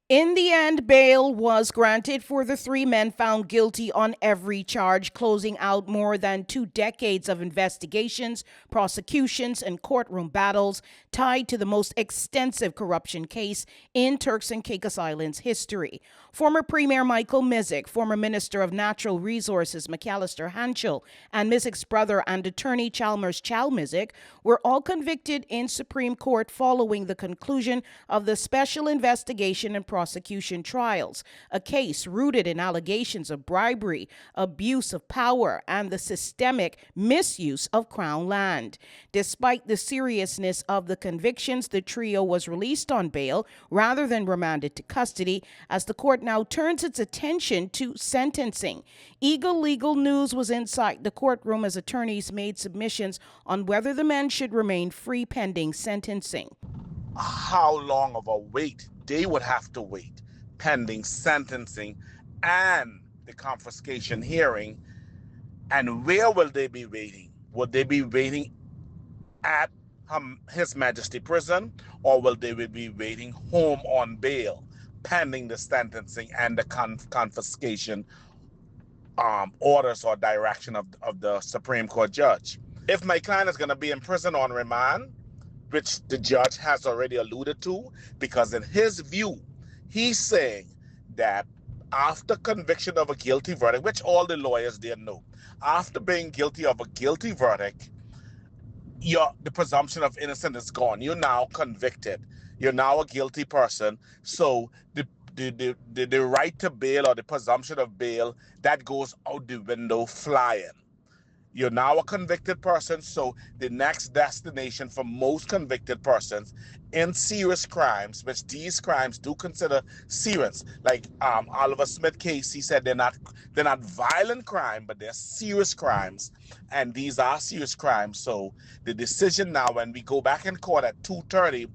In the end, bail was granted for the three men found guilty on every charge, closing out more than 2 decades of investigations, prosecutions, and courtroom battles tied to the most extensive corruption case in Turks and Caicos Islands history. Former Premier Michael Misick, former Minister of Natural Resources McAllister Hanchell, and Misick's brother and attorney Chalmers Misick were all convicted in Supreme Court following the conclusion of the special investigation and prosecution trials, a case rooted in allegations of bribery, abuse of power, and the systemic misuse of Crown land. Despite the seriousness of the convictions, the trio was released on bail rather than remanded to custody as the court now turns its attention to sentencing. Eagle Legal News was inside the courtroom as attorneys made submissions on whether the men should remain free pending sentencing. How long of a wait they would have to wait pending sentencing and the confiscation hearing, and where will they be waiting? Would they be waiting at His Majesty Prison, or will they be waiting home on bail pending the sentencing and the confiscation orders or direction of the Supreme Court judge? If my client is going to be in prison on remand, which the judge has already alluded to, because in his view, he's saying that after conviction of a guilty verdict, which all the lawyers there know, after being guilty of a guilty verdict, the presumption of innocence is gone. You're now convicted. You're now a guilty person. So the right to bail or the presumption of bail, that goes out the window flying. You're now a convicted person, so the next destination for most convicted persons in serious crimes, which these crimes do consider serious, like Oliver Smith case, he said they're not violent crime, but they're serious crimes, and these are serious crimes. So the decision now, when we go back in court at 2:30,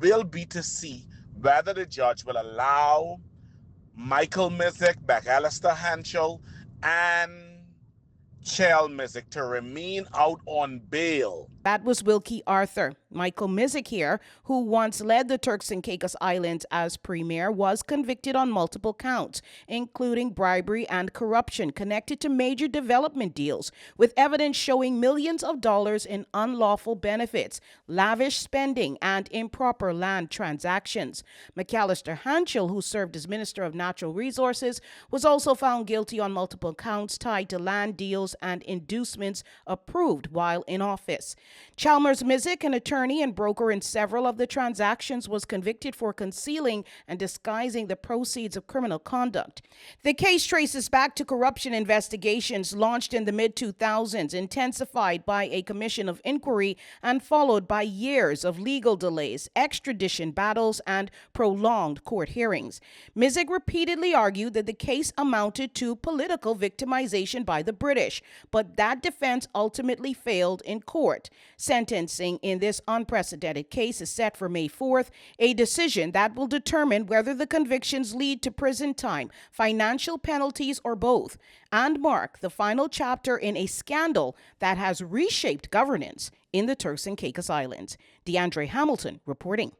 will be to see whether the judge will allow Michael Misick, McAllister, Hanchell, and Chal Misick to remain out on bail. That was Wilkie Arthur. Michael Misick here, who once led the Turks and Caicos Islands as premier, was convicted on multiple counts, including bribery and corruption connected to major development deals, with evidence showing millions of dollars in unlawful benefits, lavish spending, and improper land transactions. McAllister Hanchell, who served as Minister of Natural Resources, was also found guilty on multiple counts tied to land deals and inducements approved while in office. Chalmers Misick, an attorney and broker in several of the transactions, was convicted for concealing and disguising the proceeds of criminal conduct. The case traces back to corruption investigations launched in the mid-2000s, intensified by a commission of inquiry and followed by years of legal delays, extradition battles, and prolonged court hearings. Misick repeatedly argued that the case amounted to political victimization by the British, but that defense ultimately failed in court. Sentencing in this unprecedented case is set for May 4th, a decision that will determine whether the convictions lead to prison time, financial penalties, or both, and mark the final chapter in a scandal that has reshaped governance in the Turks and Caicos Islands. DeAndre Hamilton reporting.